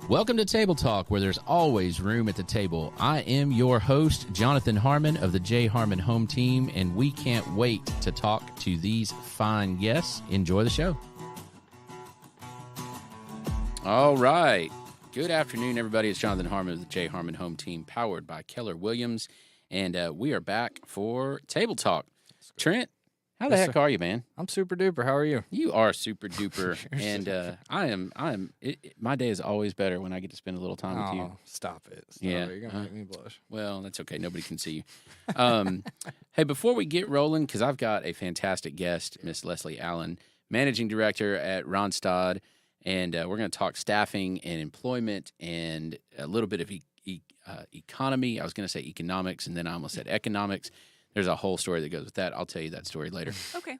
Welcome to Table Talk, where there's always room at the table. I am your host, Jonathan Harmon of the J. Harmon Home Team, and we can't wait to talk to these fine guests. Enjoy the show. All right. Good afternoon, everybody. It's Jonathan Harmon of the J. Harmon Home Team, powered by Keller Williams, and we are back for Table Talk. Trent, how the heck are you, man? I'm super duper. How are you? You are super duper, and my day is always better when I get to spend a little time with you. Stop it. Yeah. You're going to make me blush. Well, that's okay. Nobody can see you. Hey, before we get rolling, because I've got a fantastic guest, Miss Leslie Allen, Managing Director at Randstad, and we're going to talk staffing and employment and a little bit of economy. I was going to say economics, and then I almost said economics. There's a whole story that goes with that. I'll tell you that story later. Okay.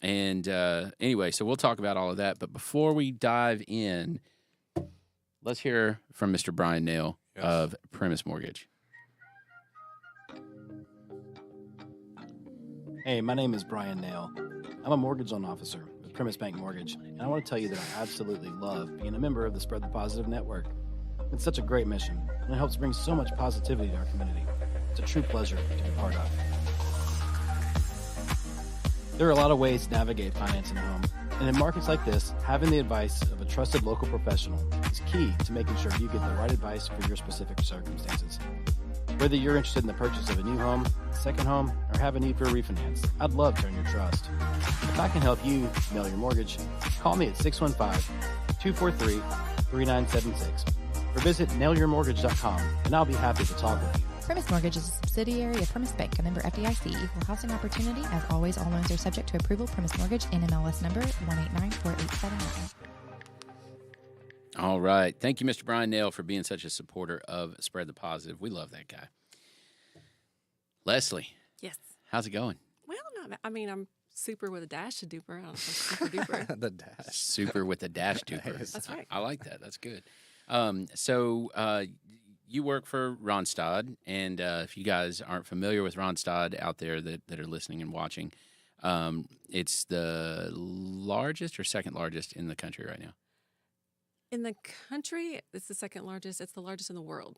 Anyway, so we'll talk about all of that. But before we dive in, let's hear from Mr. Brian Nail of Premise Mortgage. Hey, my name is Brian Nail. I'm a mortgage loan officer with Premise Bank Mortgage, and I want to tell you that I absolutely love being a member of the Spread the Positive Network. It's such a great mission, and it helps bring so much positivity to our community. It's a true pleasure to be part of. There are a lot of ways to navigate financing a home, and in markets like this, having the advice of a trusted local professional is key to making sure you get the right advice for your specific circumstances. Whether you're interested in the purchase of a new home, second home, or have a need for a refinance, I'd love to earn your trust. If I can help you nail your mortgage, call me at 615-243-3976 or visit nailyourmortgage.com, and I'll be happy to talk with you. Premise Mortgage is a subsidiary of Premise Bank, a member FDIC, equal housing opportunity. As always, all loans are subject to approval. Premise Mortgage, NMLS number 1894879. All right. Thank you, Mr. Brian Nail, for being such a supporter of Spread the Positive. We love that guy. Leslie. Yes. How's it going? Well, I'm super with a dash to duper. I don't know, super duper. The dash. Super with a dash duper. That's right. I like that. That's good. You work for Randstad, and if you guys aren't familiar with Randstad out there that are listening and watching, it's the largest or second largest in the country right now. In the country, it's the second largest. It's the largest in the world.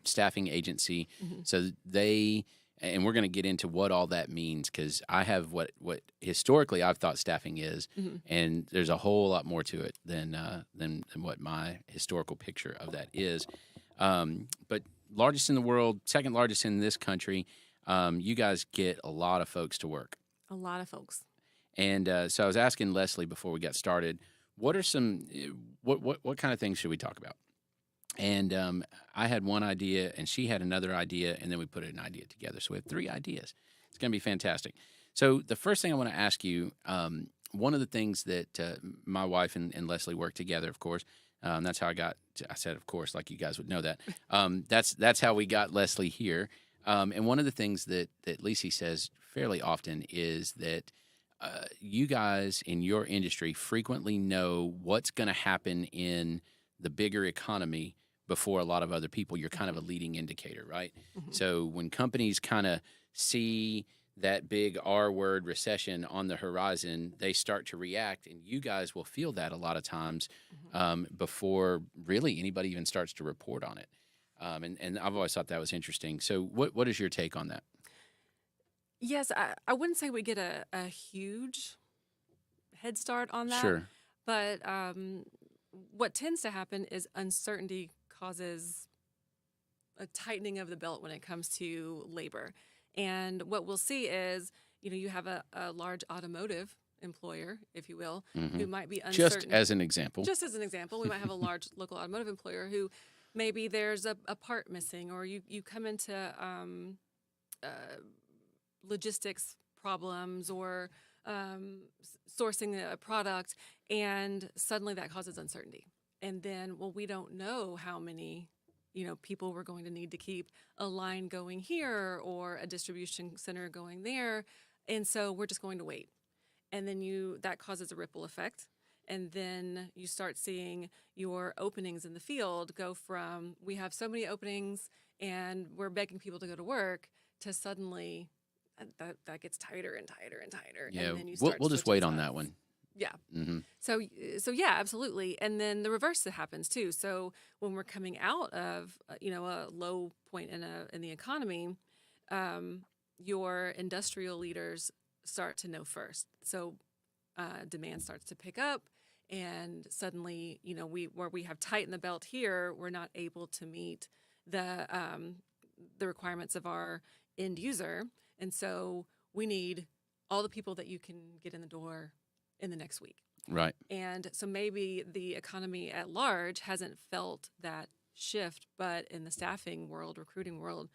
Staffing agency. Mm-hmm. So and we're going to get into what all that means, because I have what historically I've thought staffing is, Mm-hmm. and there's a whole lot more to it than what my historical picture of that is. But largest in the world, second largest in this country. You guys get a lot of folks to work. A lot of folks. And so I was asking Leslie before we got started, what are some what kind of things should we talk about? And I had one idea, and she had another idea, and then we put an idea together. So we have three ideas. It's going to be fantastic. So the first thing I want to ask you, one of the things that my wife and Leslie work together, of course. That's how I said, of course, like you guys would know that. That's how we got Leslie here. And one of the things that Lacey says fairly often is that you guys in your industry frequently know what's going to happen in the bigger economy before a lot of other people. You're kind of a leading indicator, right? Mm-hmm. So when companies kind of see that big R word recession on the horizon, they start to react, and you guys will feel that a lot of times before really anybody even starts to report on it. And I've always thought that was interesting. So what is your take on that? Yes, I wouldn't say we get a huge head start on that. Sure. But what tends to happen is uncertainty causes a tightening of the belt when it comes to labor. And what we'll see is, you have a large automotive employer, if you will, who might be uncertain. Just as an example, we might have a large local automotive employer who maybe there's a part missing, or you come into logistics problems or sourcing a product, and suddenly that causes uncertainty. And then, we don't know how many people we're going to need to keep a line going here or a distribution center going there. And so we're just going to wait. And then that causes a ripple effect. And then you start seeing your openings in the field go from, we have so many openings and we're begging people to go to work, to suddenly that gets tighter and tighter and tighter. Yeah, and then you we'll just wait on that one. Yeah. Hmm. So yeah, absolutely. And then the reverse happens too. So when we're coming out of a low point in the economy, your industrial leaders start to know first. So demand starts to pick up, and suddenly, where we have tightened the belt here, we're not able to meet the requirements of our end user, and so we need all the people that you can get in the door in the next week. Right. And so maybe the economy at large hasn't felt that shift, but in the staffing world, recruiting world,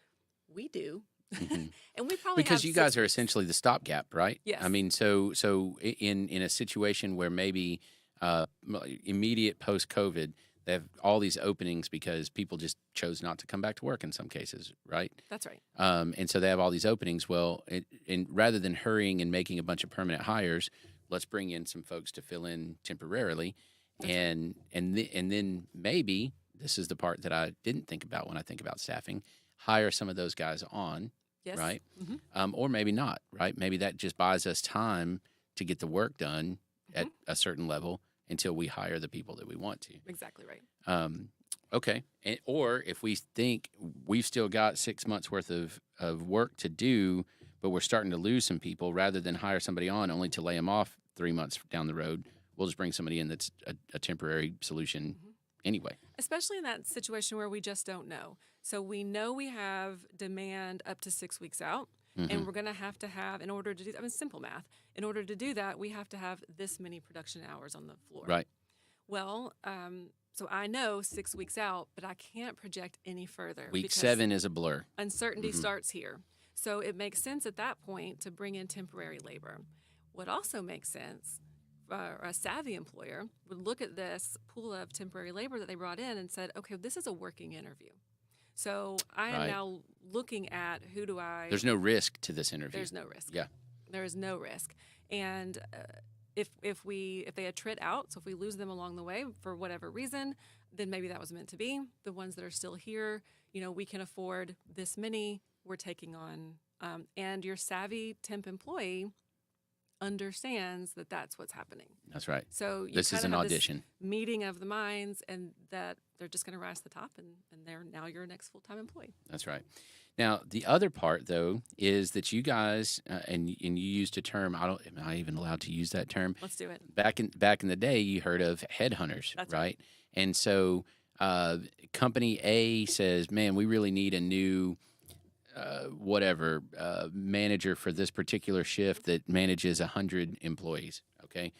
we do. Hmm. And we probably Because have you guys 6 are weeks. essentially the stopgap, right? Yes. I mean, in a situation where maybe immediate post COVID, they have all these openings because people just chose not to come back to work in some cases, right? That's right. And so they have all these openings. Well, and rather than hurrying and making a bunch of permanent hires, let's bring in some folks to fill in temporarily, That's right. and then maybe this is the part that I didn't think about when I think about staffing: hire some of those guys on, Yes. right? Mm-hmm. Or maybe not, right? Maybe that just buys us time to get the work done at a certain level until we hire the people that we want to. Exactly right. Okay. Or if we think we've still got 6 months worth of work to do, but we're starting to lose some people, rather than hire somebody on only to lay them off 3 months down the road, we'll just bring somebody in that's a temporary solution anyway. Especially in that situation where we just don't know. So we know we have demand up to 6 weeks out, and we're going to have, in order to do, simple math, in order to do that, we have to have this many production hours on the floor. Right. Well, so I know 6 weeks out, but I can't project any further. Week because 7 is a blur. uncertainty starts here. So it makes sense at that point to bring in temporary labor. What also makes sense, a savvy employer would look at this pool of temporary labor that they brought in and said, okay, this is a working interview. So I am Right. now looking at who do I... There's no risk to this interview. There's no risk. Yeah. There is no risk. And if they attrit out, so if we lose them along the way for whatever reason, then maybe that was meant to be. The ones that are still here, we can afford this many, we're taking on. And your savvy temp employee understands that that's what's happening. That's right. So you This is kinda an have this audition. meeting of the minds, and that they're just going to rise to the top, and they're now your next full-time employee. That's right. Now, the other part, though, is that you guys, and you used a term. Am I even allowed to use that term? Let's do it. Back in the day, you heard of headhunters, That's right? And so, company A says, "Man, we really need a new manager for this particular shift that manages 100 employees." Okay.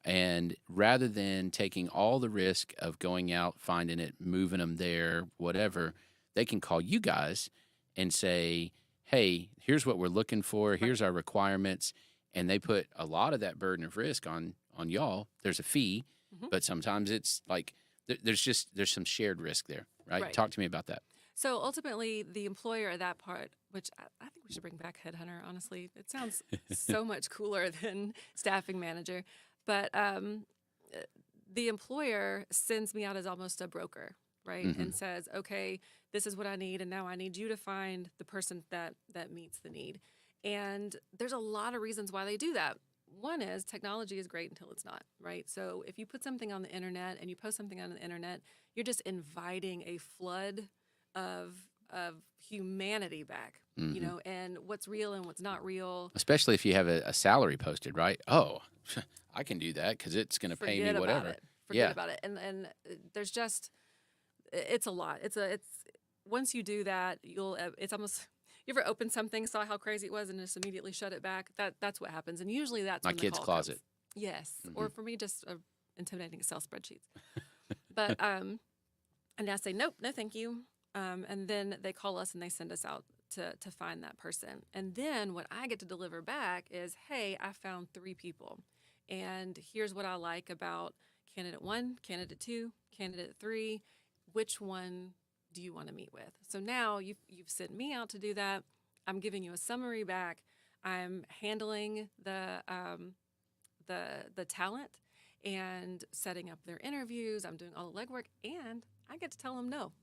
And rather than taking all the risk of going out, finding it, moving them there, whatever, they can call you guys and say, hey, here's what we're looking for. Here's our requirements. And they put a lot of that burden of risk on y'all. There's a fee, but sometimes it's like there's some shared risk there, right? Right. Talk to me about that. So ultimately, the employer at that part, which I think we should bring back headhunter, honestly. It sounds so much cooler than staffing manager. But the employer sends me out as almost a broker, right? And says, okay, this is what I need, and now I need you to find the person that meets the need. And there's a lot of reasons why they do that. One is technology is great until it's not, right? So if you put something on the internet and you post something on the internet, you're just inviting a flood of humanity back, and what's real and what's not real. Especially if you have a salary posted, right? Oh, I can do that because it's going to pay me whatever. Forget about it. And there's just, it's a lot. It's once you do that, it's almost, you ever open something, saw how crazy it was, and just immediately shut it back? That's what happens. And usually that's My when the kid's call closet. comes. Yes. Or for me, just intimidating Excel spreadsheets. But, and I say, nope, no, thank you. And then they call us and they send us out to find that person. And then what I get to deliver back is, hey, I found 3 people. And here's what I like about candidate 1, candidate 2, candidate 3. Which one do you want to meet with? So now you've sent me out to do that. I'm giving you a summary back. I'm handling the talent and setting up their interviews. I'm doing all the legwork, and I get to tell them no.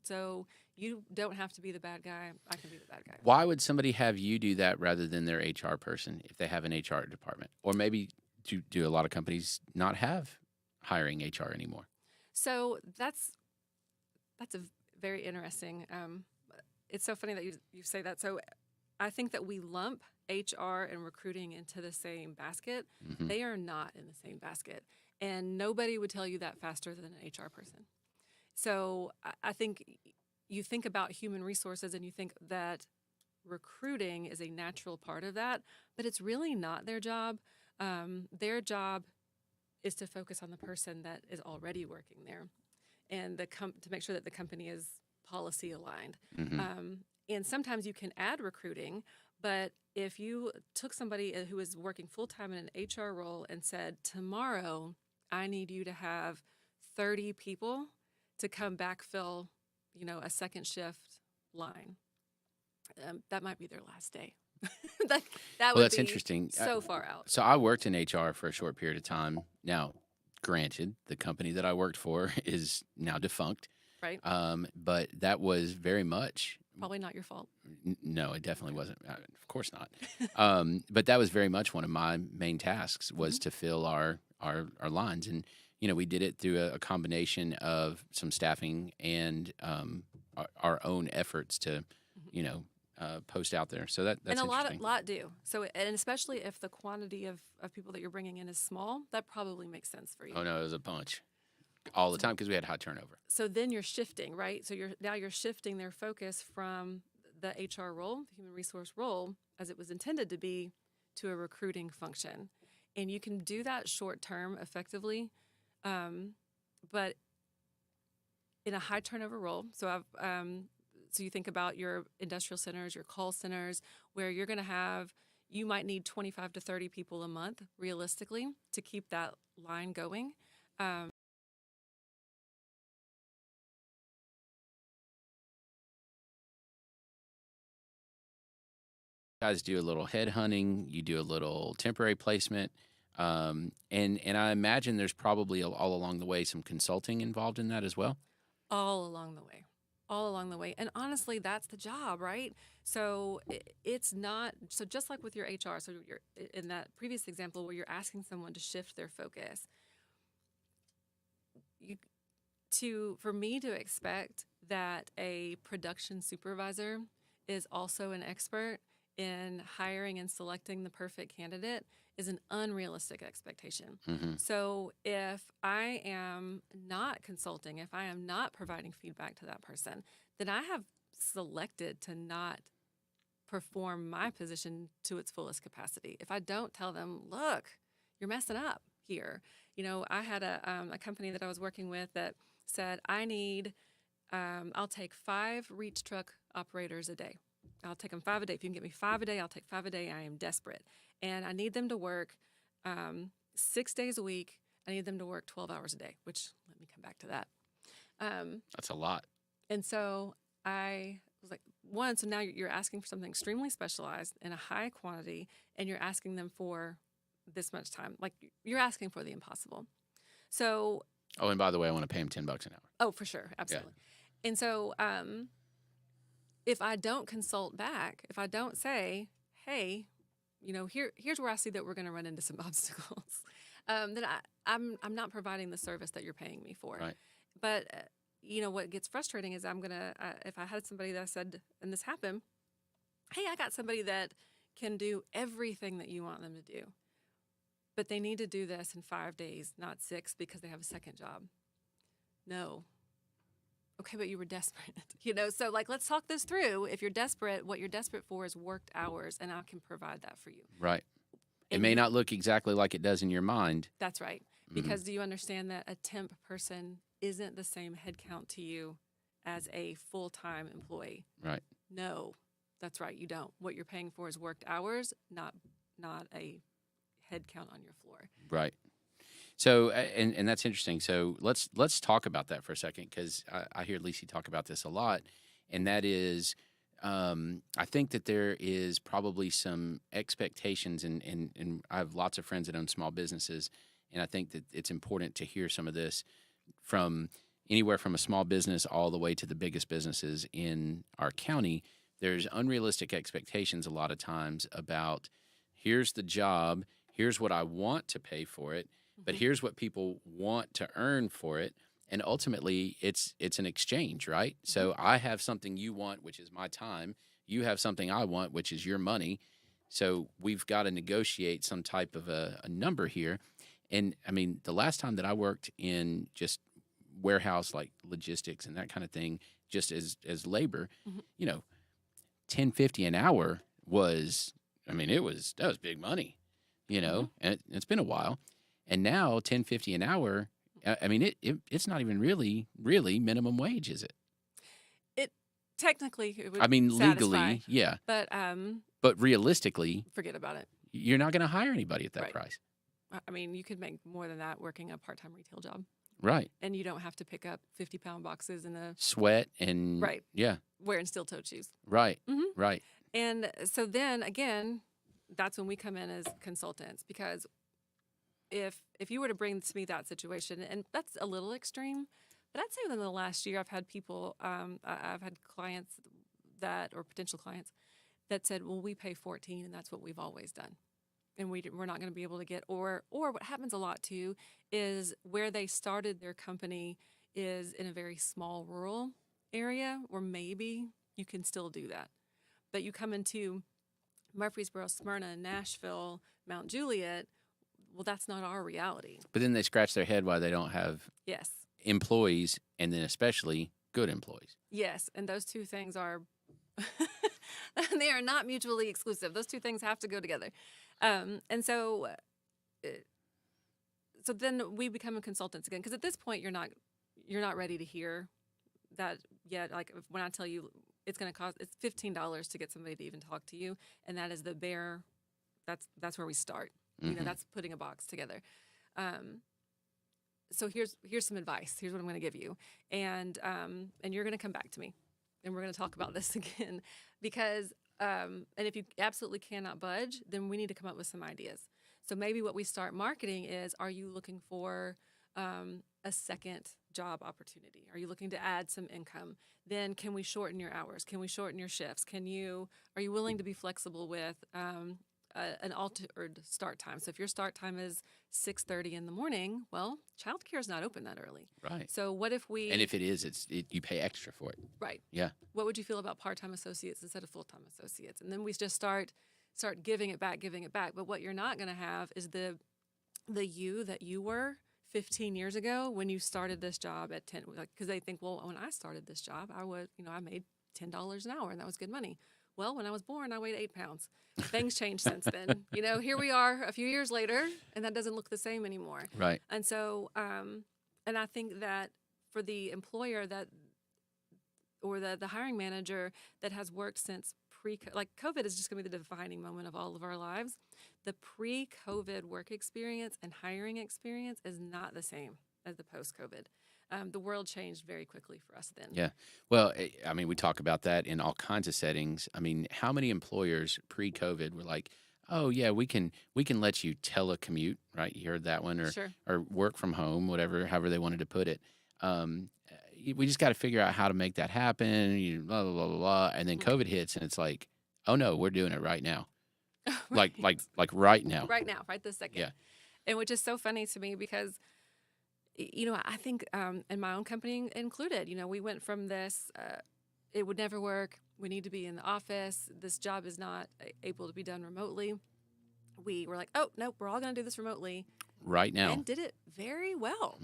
So you don't have to be the bad guy. I can be the bad guy. Why would somebody have you do that rather than their HR person if they have an HR department? Or maybe do a lot of companies not have hiring HR anymore? So that's a very interesting. It's so funny that you say that. So I think that we lump HR and recruiting into the same basket. Mhm. They are not in the same basket, and nobody would tell you that faster than an HR person. So I think you think about human resources and you think that recruiting is a natural part of that, but it's really not their job. Their job is to focus on the person that is already working there, and to make sure that the company is policy aligned. Mhm. And sometimes you can add recruiting, but if you took somebody who is working full time in an HR role and said, tomorrow I need you to have 30 people to come backfill, a second shift line, that might be their last day. that Well, would that's be interesting. so far out. So I worked in HR for a short period of time. Now, granted, the company that I worked for is now defunct, Right? but that was very much. Probably not your fault. No, it definitely wasn't. Of course not. But that was very much one of my main tasks was to fill our lines, and we did it through a combination of some staffing and our own efforts to post out there. So that's And a interesting. lot do. So, and especially if the quantity of people that you're bringing in is small, that probably makes sense for you. Oh no, it was a bunch all the time because we had high turnover. So then you're shifting, right? So you're shifting their focus from the HR role, the human resource role, as it was intended to be, to a recruiting function. And you can do that short term effectively, but in a high turnover role. So so you think about your industrial centers, your call centers, where you might need 25 to 30 people a month, realistically, to keep that line going. Guys do a little head hunting, you do a little temporary placement, and I imagine there's probably all along the way some consulting involved in that as well. All along the way. All along the way. And honestly, that's the job, right? So it's not, so just like with your HR, so you're in that previous example where you're asking someone to shift their focus, for me to expect that a production supervisor is also an expert in hiring and selecting the perfect candidate is an unrealistic expectation. Mm-hmm. So if I am not consulting, if I am not providing feedback to that person, then I have selected to not perform my position to its fullest capacity. If I don't tell them, look, you're messing up here. I had a company that I was working with that said, I'll take 5 reach truck operators a day. I'll take them 5 a day. If you can get me 5 a day, I'll take 5 a day. I am desperate. And I need them to work 6 days a week. I need them to work 12 hours a day, which let me come back to that. That's a lot. And so I was like, so now you're asking for something extremely specialized in a high quantity, and you're asking them for this much time. Like, you're asking for the impossible. So. Oh, and by the way, I want to pay him $10 an hour. Oh, for sure. Absolutely. Yeah. And so if I don't consult back, if I don't say, hey, here's where I see that we're going to run into some obstacles, then I'm not providing the service that you're paying me for. Right. But what gets frustrating is if I had somebody that said, and this happened, hey, I got somebody that can do everything that you want them to do, but they need to do this in 5 days, not 6, because they have a second job. No. Okay, but you were desperate, So let's talk this through. If you're desperate, what you're desperate for is worked hours, and I can provide that for you. Right. It may not look exactly like it does in your mind. That's right. Because do you understand that a temp person isn't the same headcount to you as a full-time employee? Right. No, that's right. You don't. What you're paying for is worked hours, not a headcount on your floor. Right. So, and that's interesting. So let's talk about that for a second, because I hear Lacey talk about this a lot, and that is, I think that there is probably some expectations, and I have lots of friends that own small businesses, and I think that it's important to hear some of this from anywhere from a small business all the way to the biggest businesses in our county. There's unrealistic expectations a lot of times about, here's the job, Here's what I want to pay for it, but here's what people want to earn for it. And ultimately, it's an exchange, right? So I have something you want, which is my time. You have something I want, which is your money. So we've got to negotiate some type of a number here. And I mean, the last time that I worked in just warehouse, like logistics and that kind of thing, just as labor, you know, $10.50 an hour was, I mean, that was big money, you know, and it's been a while. And now $10.50 an hour, I mean, it's not even really minimum wage, is it? It technically, it would I mean, satisfy, legally, yeah. but realistically, forget about it. you're not going to hire anybody at that Right. price. I mean, you could make more than that working a part-time retail job, Right. and you don't have to pick up 50-pound boxes in a Sweat and Right. Yeah. wearing steel-toed shoes. Right. Mhm. Right. And so then again, that's when we come in as consultants, because if you were to bring to me that situation, and that's a little extreme, but I'd say within the last year, I've had people, I've had clients or potential clients that said, well, we pay 14 and that's what we've always done. And we're not going to be able to get, or what happens a lot too is where they started their company is in a very small rural area where maybe you can still do that. But you come into Murfreesboro, Smyrna, Nashville, Mount Juliet, well, that's not our reality. But then they scratch their head why they don't have Yes. employees, and then especially good employees. Yes. And those two things are, they are not mutually exclusive. Those two things have to go together. And so then we become consultants again, because at this point you're not ready to hear that yet. Like when I tell you it's $15 to get somebody to even talk to you, and that is the bare. That's where we start. You know, that's putting a box together. So here's some advice. Here's what I'm going to give you, and you're going to come back to me, and we're going to talk about this again, because and if you absolutely cannot budge, then we need to come up with some ideas. So maybe what we start marketing is: are you looking for a second job opportunity? Are you looking to add some income? Then can we shorten your hours? Can we shorten your shifts? Are you willing to be flexible with an altered start time? So if your start time is 6:30 in the morning, well, childcare is not open that early. Right. So what if we? And if it is, you pay extra for it. Right. Yeah. What would you feel about part-time associates instead of full-time associates? And then we just start giving it back. But what you're not going to have is the you that you were 15 years ago when you started this job at 10, because they think, well, when I started this job, I made $10 an hour, and that was good money. Well, when I was born, I weighed 8 pounds. Things changed since then. You know, here we are a few years later, and that doesn't look the same anymore. Right. And so, and I think that for the employer or the hiring manager that has worked since COVID is just going to be the defining moment of all of our lives. The pre-COVID work experience and hiring experience is not the same as the post-COVID. The world changed very quickly for us then. Yeah. Well, I mean, we talk about that in all kinds of settings. I mean, how many employers pre-COVID were like, oh, yeah, we can let you telecommute, right? You heard that one, or work from home, however they wanted to put it. We just got to figure out how to make that happen, blah, blah, blah, blah, blah. And then COVID hits, and it's like, oh, no, we're doing it right now. Right. Like right now. Right now, right this second. Yeah. And which is so funny to me because, you know, I think in my own company included, you know, we went from this, it would never work. We need to be in the office. This job is not able to be done remotely. We were like, oh, nope, we're all going to do this remotely. Right now. And did it very well,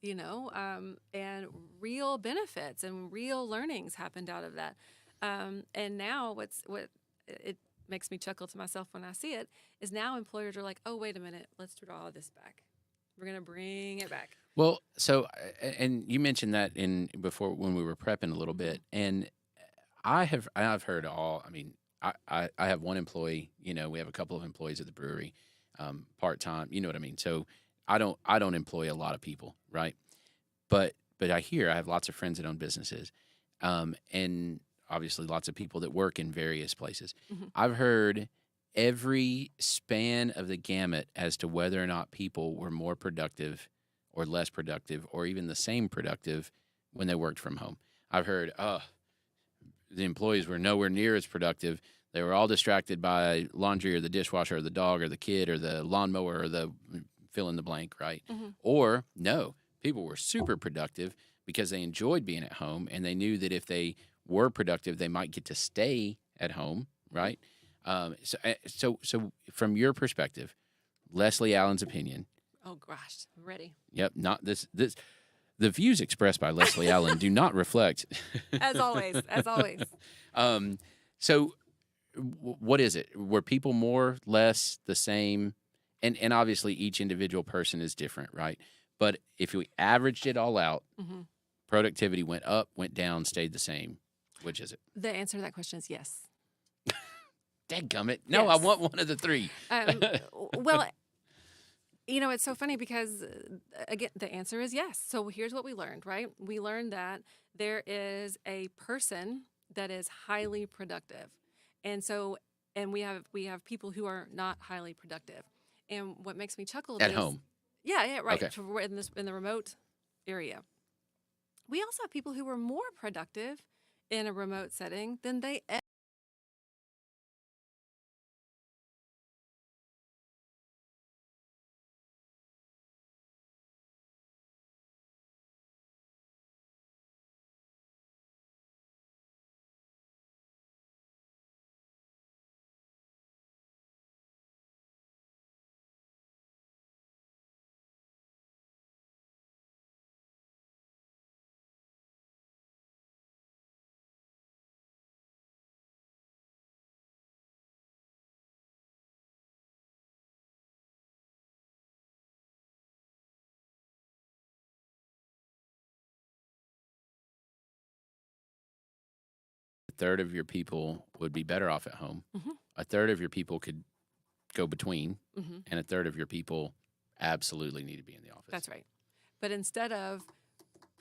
you know, and real benefits and real learnings happened out of that. And now what it makes me chuckle to myself when I see it is now employers are like, oh, wait a minute, let's draw this back. We're going to bring it back. Well, so, and you mentioned that before when we were prepping a little bit, and I've heard all. I mean, I have one employee. You know, we have a couple of employees at the brewery, part time. You know what I mean. So I don't employ a lot of people, right? But I have lots of friends that own businesses, and obviously lots of people that work in various places. I've heard every span of the gamut as to whether or not people were more productive or less productive or even the same productive when they worked from home. I've heard, the employees were nowhere near as productive. They were all distracted by laundry or the dishwasher or the dog or the kid or the lawnmower or the fill in the blank, right? Or no, people were super productive because they enjoyed being at home and they knew that if they were productive, they might get to stay at home, right? So from your perspective, Leslie Allen's opinion. Oh gosh, I'm ready. Yep, not this. The views expressed by Leslie Allen do not reflect. As always, as always. So, what is it? Were people more, less, the same? And obviously, each individual person is different, right? But if we averaged it all out, productivity went up, went down, stayed the same. Which is it? The answer to that question is yes. Dadgummit. No, I Yes. want one of the three. Well, it's so funny because, again, the answer is yes. So here's what we learned, right? We learned that there is a person that is highly productive. And we have people who are not highly productive. And what makes me chuckle At is, home. Yeah, right. Okay. So we're in the remote area. We also have people who are more productive in a remote setting than they A third of your people would be better off at home. A third of your people could go between, and a third of your people absolutely need to be in the office. That's right. But instead of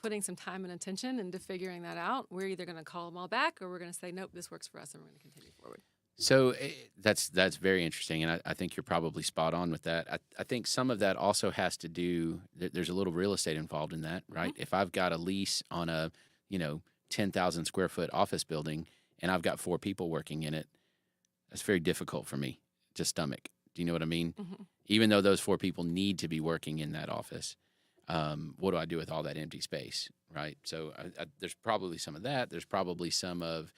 putting some time and attention into figuring that out, we're either going to call them all back or we're going to say, nope, this works for us and we're going to continue forward. So that's very interesting, and I think you're probably spot on with that. I think some of that also has to do. There's a little real estate involved in that, right? If I've got a lease on a 10,000 square foot office building and I've got 4 people working in it, that's very difficult for me to stomach. Do you know what I mean? Even though those 4 people need to be working in that office, what do I do with all that empty space, right? So there's probably some of that. There's probably some of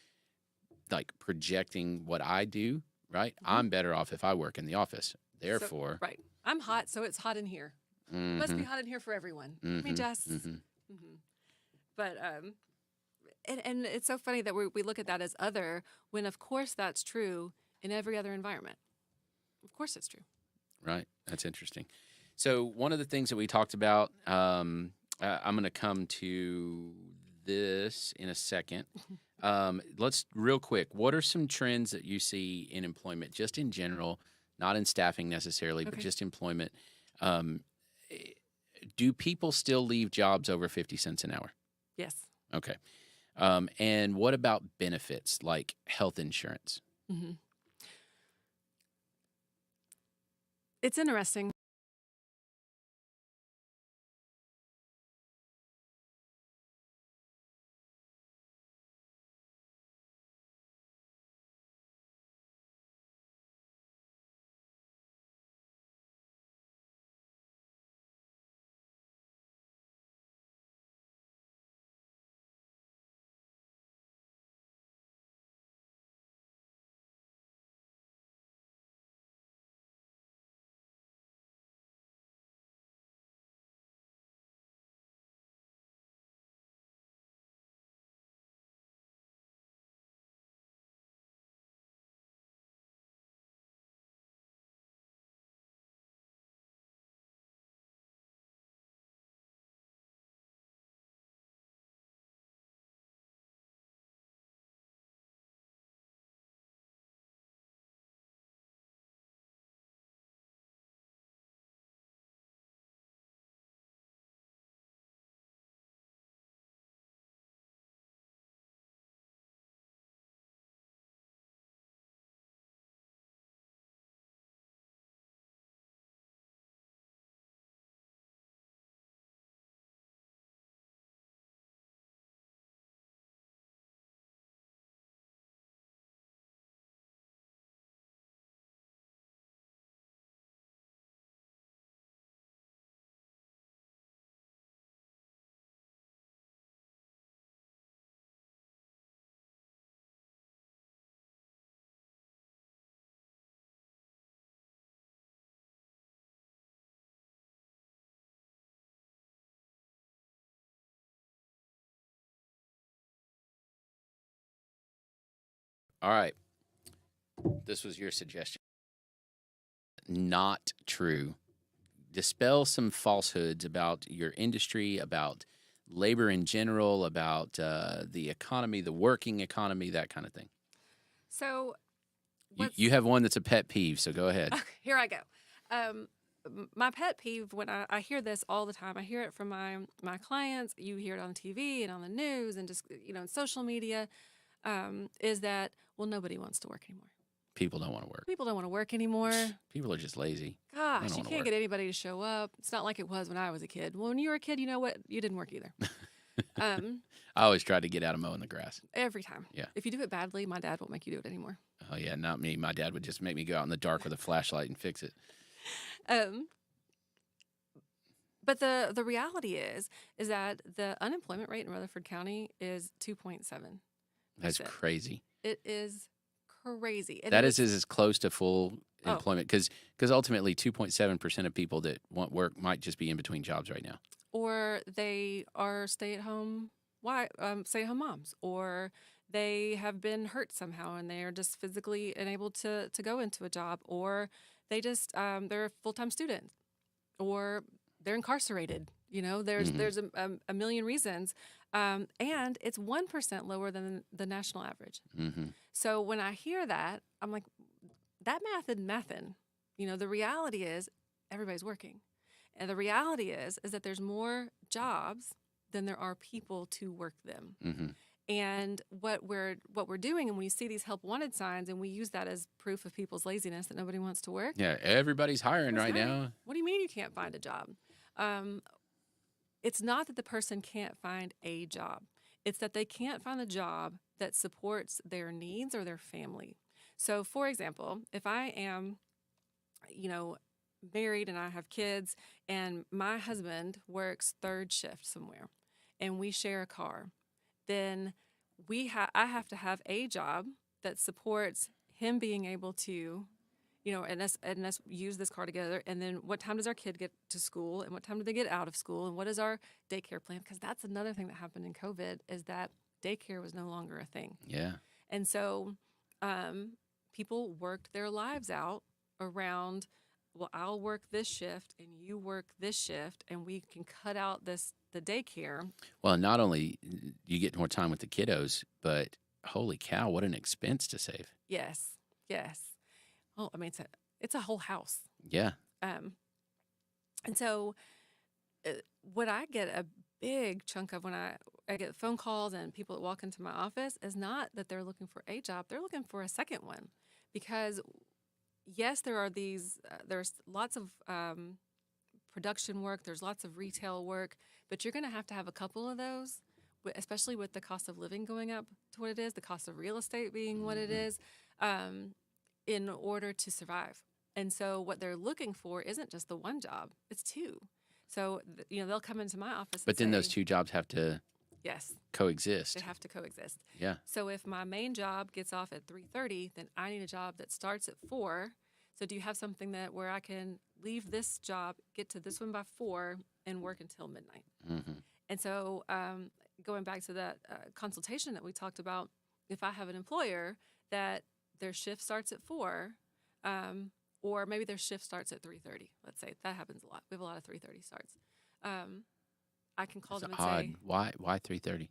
like projecting what I do, right? I'm better off if I work in the office. Therefore, Right. I'm hot, so it's hot in here. It must be hot in here for everyone. I mean, Jess. But and it's so funny that we look at that as other when, of course, that's true in every other environment. Of course, it's true. right? That's interesting. So one of the things that we talked about, I'm going to come to this in a second. Let's real quick. What are some trends that you see in employment, just in general, not in staffing necessarily, but just employment? Do people still leave jobs over 50 cents an hour? Yes. Okay. And what about benefits like health insurance? It's interesting. All right. This was your suggestion. Not true. Dispel some falsehoods about your industry, about labor in general, about the economy, the working economy, that kind of thing. So, You have one that's a pet peeve, so go ahead. okay, here I go. My pet peeve when I hear this all the time. I hear it from my clients. You hear it on TV and on the news and just in social media. Is that nobody wants to work anymore. People don't want to work. People don't want to work anymore. People are just lazy. Gosh, don't you wanna can't work. get anybody to show up. It's not like it was when I was a kid. Well, when you were a kid, you know what? You didn't work either. I always tried to get out of mowing the grass. Every time. Yeah. If you do it badly, my dad won't make you do it anymore. Oh, yeah, not me. My dad would just make me go out in the dark with a flashlight and fix it. But the reality is that the unemployment rate in Rutherford County is 2.7. That's it. crazy. It is crazy. And That it's- is as close to full Oh. employment because ultimately 2.7% of people that want work might just be in between jobs right now. or they are stay-at-home moms, or they have been hurt somehow and they are just physically unable to go into a job, or they just they're a full-time student, or they're incarcerated. There's a million reasons, and it's 1% lower than the national average. Mm-hmm. So when I hear that, I'm like, that math isn't mathin'. The reality is everybody's working. And the reality is that there's more jobs than there are people to work them. Mm-hmm. And what we're doing, and when you see these help wanted signs, and we use that as proof of people's laziness that nobody wants to work. Yeah, everybody's hiring That's right now. What do you mean you can't find a job? It's not that the person can't find a job. It's that they can't find a job that supports their needs or their family. So, for example, if I am, married and I have kids, and my husband works third shift somewhere, and we share a car, then I have to have a job that supports him being able to, and us use this car together. And then what time does our kid get to school, and what time do they get out of school, and what is our daycare plan? Because that's another thing that happened in COVID, is that daycare was no longer a thing. Yeah. And so people worked their lives out around, well, I'll work this shift and you work this shift, and we can cut out the daycare. Well, not only you get more time with the kiddos, but holy cow, what an expense to save. Yes. Oh, I mean, it's a whole house. Yeah. And so what I get a big chunk of when I get phone calls and people that walk into my office is not that they're looking for a job, they're looking for a second one. Because yes, there are there's lots of production work, there's lots of retail work, but you're going to have a couple of those, especially with the cost of living going up to what it is, the cost of real estate being what it is, in order to survive. And so what they're looking for isn't just the one job, it's two. So, they'll come into my office But then and those say, two jobs have to yes, coexist. they have to coexist. Yeah. So if my main job gets off at 3:30, then I need a job that starts at 4. So do you have something where I can leave this job, get to this one by 4, and work until midnight? Mm-hmm. And so going back to that consultation that we talked about, if I have an employer that their shift starts at 4, or maybe their shift starts at 3:30, let's say, that happens a lot. We have a lot of 3:30 starts. I can call That's them and odd. say, Why 3:30?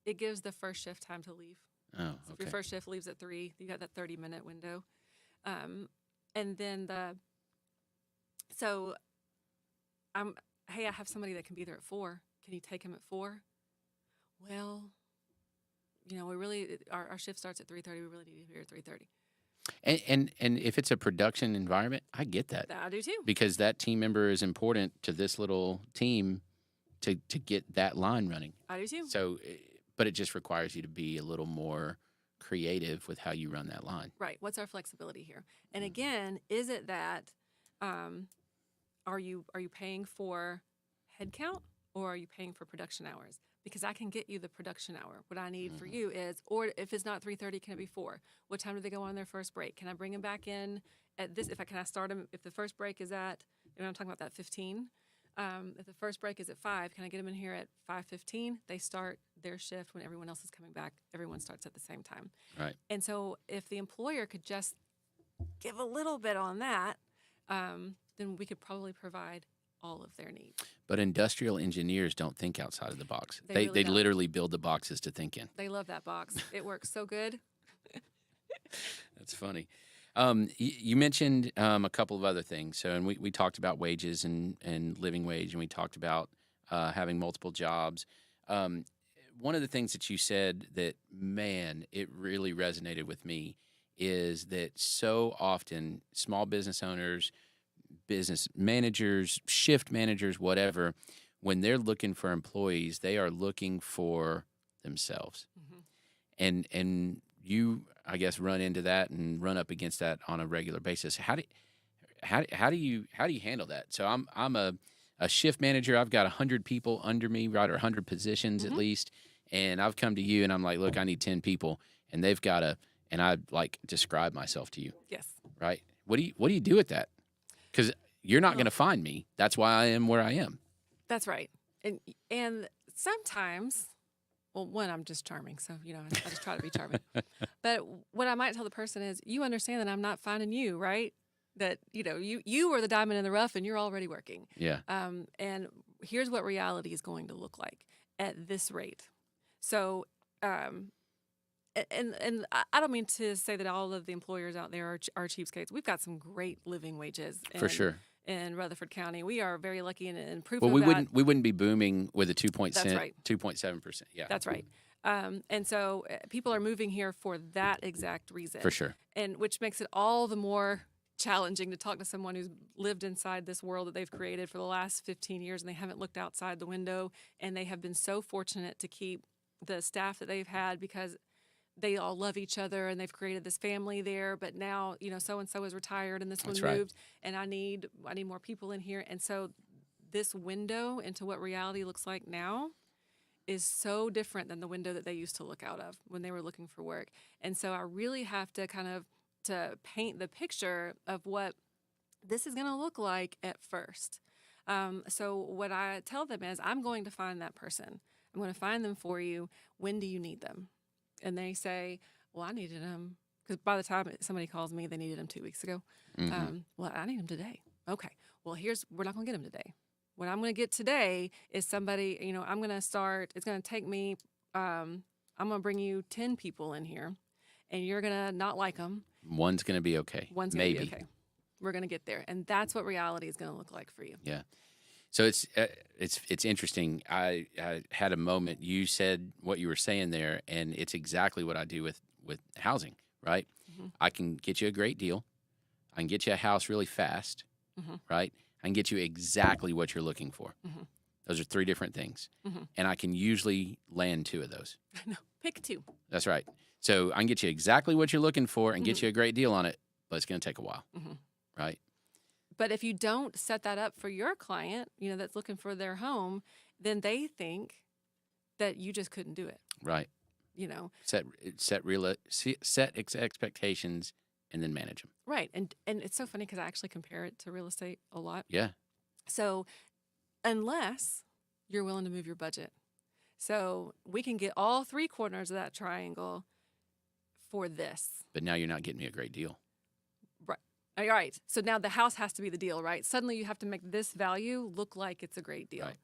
it gives the first shift time to leave. Oh, So if okay. your first shift leaves at 3, you got that 30-minute window. And then hey, I have somebody that can be there at 4. Can you take him at 4? Well, we really, our shift starts at 3:30. We really need to be here at 3:30. And if it's a production environment, I get that I do too. because that team member is important to this little team to get that line running. I do too. So, but it just requires you to be a little more creative with how you run that line. Right. What's our flexibility here? And again, is it that are you paying for headcount, or are you paying for production hours? Because I can get you the production hour. What I need for you is, or if it's not 3:30, can it be 4? What time do they go on their first break? Can I bring them back in at this? Can I start them if the first break is at? I'm talking about that 15. If the first break is at 5, can I get them in here at 5:15? They start their shift when everyone else is coming back. Everyone starts at the same time. Right. And so if the employer could just give a little bit on that, then we could probably provide all of their needs. But industrial engineers don't think outside of the box. They They really don't. literally build the boxes to think in. They love that box. It works so good. That's funny. You mentioned a couple of other things. So, and we talked about wages and living wage, and we talked about having multiple jobs. One of the things that you said that, man, it really resonated with me is that so often small business owners, business managers, shift managers, whatever, when they're looking for employees, they are looking for themselves. Mhm. And you, I guess, run into that and run up against that on a regular basis. How do you handle that? So I'm a shift manager. I've got 100 people under me, right, or 100 positions at least, and I've come to you and I'm like, look, I need 10 people, and they've got and I like describe myself to you, Yes. right? What do you do with that? Because you're not going to find me. That's why I am where I am. That's right. And sometimes, well, one, I'm just charming, so I just try to be charming. But what I might tell the person is, you understand that I'm not finding you, right? That you are the diamond in the rough, and you're already working. Yeah. And here's what reality is going to look like at this rate. So, and I don't mean to say that all of the employers out there are cheapskates. We've got some great living wages. For sure. In Rutherford County, we are very lucky and proof Well, of we that. wouldn't be booming with a 2.7%. Yeah. That's right. And so people are moving here for that exact reason. For sure. And which makes it all the more challenging to talk to someone who's lived inside this world that they've created for the last 15 years and they haven't looked outside the window, and they have been so fortunate to keep the staff that they've had because they all love each other and they've created this family there. But now, so and so is retired and this one That's right. moved, and I need more people in here. And so this window into what reality looks like now is so different than the window that they used to look out of when they were looking for work. And so I really have to to paint the picture of what this is going to look like at first. So what I tell them is, I'm going to find that person. I'm going to find them for you. When do you need them? And they say, well, I needed them, because by the time somebody calls me, they needed them 2 weeks ago. Well, I need them today. Okay. Well, we're not going to get them today. What I'm going to get today is somebody, I'm going to start, it's going to take me, I'm going to bring you 10 people in here, and you're going to not like them. One's going to be okay. One's going to be okay. We're going to get there. And that's what reality is going to look like for you. Yeah. So it's interesting. I had a moment. You said what you were saying there, and it's exactly what I do with housing, right? I can get you a great deal. I can get you a house really fast, right? I can get you exactly what you're looking for. Those are 3 different things. And I can usually land 2 of those. No, pick 2. That's right. So I can get you exactly what you're looking for and get you a great deal on it, but it's going to take a while, right? But if you don't set that up for your client, that's looking for their home, then they think that you just couldn't do it. Right. Set expectations and then manage them. Right. And it's so funny because I actually compare it to real estate a lot. Yeah. So unless you're willing to move your budget, so we can get all 3 corners of that triangle for this. But now you're not getting me a great deal. Right. All right. So now the house has to be the deal, right? Suddenly you have to make this value look like it's a great deal. Right.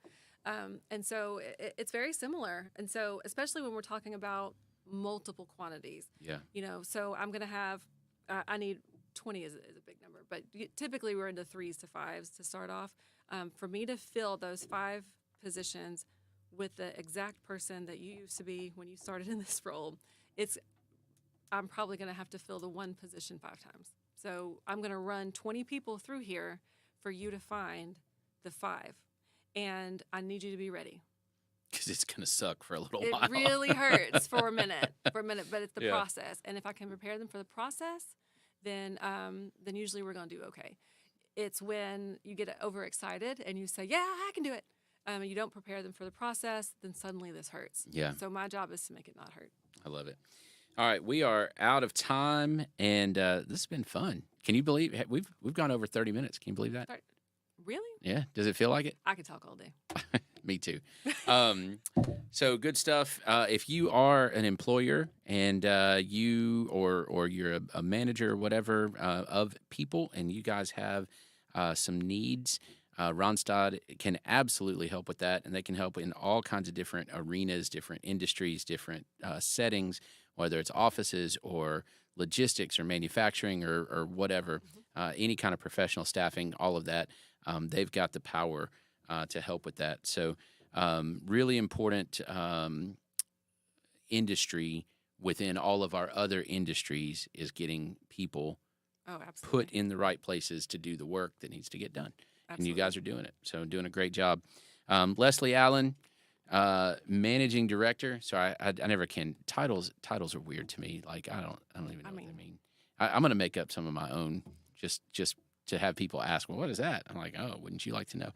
And so it's very similar. And so especially when we're talking about multiple quantities. Yeah. So I'm going to have, I need 20 is a big number, but typically we're into 3s to 5s to start off. For me to fill those 5 positions with the exact person that you used to be when you started in this role, I'm probably going to have to fill the 1 position 5 times. So I'm going to run 20 people through here for you to find the 5. And I need you to be ready. Because it's going to suck for a little It while. really hurts for a minute, but it's the Yeah. process. And if I can prepare them for the process, then usually we're going to do okay. It's when you get overexcited and you say, yeah, I can do it. And you don't prepare them for the process, then suddenly this hurts. Yeah. So my job is to make it not hurt. I love it. All right, we are out of time, and this has been fun. Can you believe we've gone over 30 minutes? Can you believe that? Really? Yeah. Does it feel like it? I could talk all day. Me too. So good stuff. If you are an employer and you or you're a manager or whatever of people, and you guys have some needs, Randstad can absolutely help with that, and they can help in all kinds of different arenas, different industries, different settings, whether it's offices or logistics or manufacturing or whatever, any kind of professional staffing, all of that. They've got the power to help with that. So really important industry within all of our other industries is getting people Oh, absolutely. put in the right places to do the work that needs to get done. Absolutely. And you guys are doing it. So doing a great job. Leslie Allen, managing director. So I never can. Titles are weird to me. Like I don't even know what they mean. I'm going to make up some of my own just to have people ask, well, what is that? I'm like, oh, wouldn't you like to know?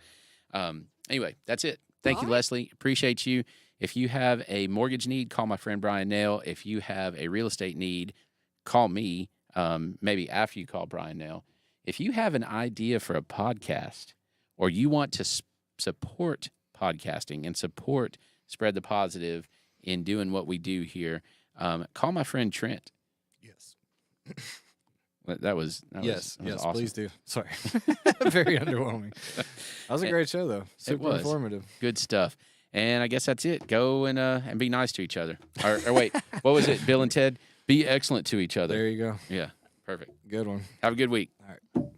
Anyway, that's it. Thank you, All right. Leslie. Appreciate you. If you have a mortgage need, call my friend Brian Nail. If you have a real estate need, call me. Maybe after you call Brian Nail. If you have an idea for a podcast or you want to support podcasting and support Spread the Positive in doing what we do here, call my friend Trent. Yes. That was Yes, awesome. please do. Sorry. Very underwhelming. That was a great show, though. Super was. informative. Good stuff. And I guess that's it. Go and be nice to each other. Or wait, what was it, Bill and Ted? Be excellent to each other. There you go. Yeah, perfect. Good one. Have a good week. All right.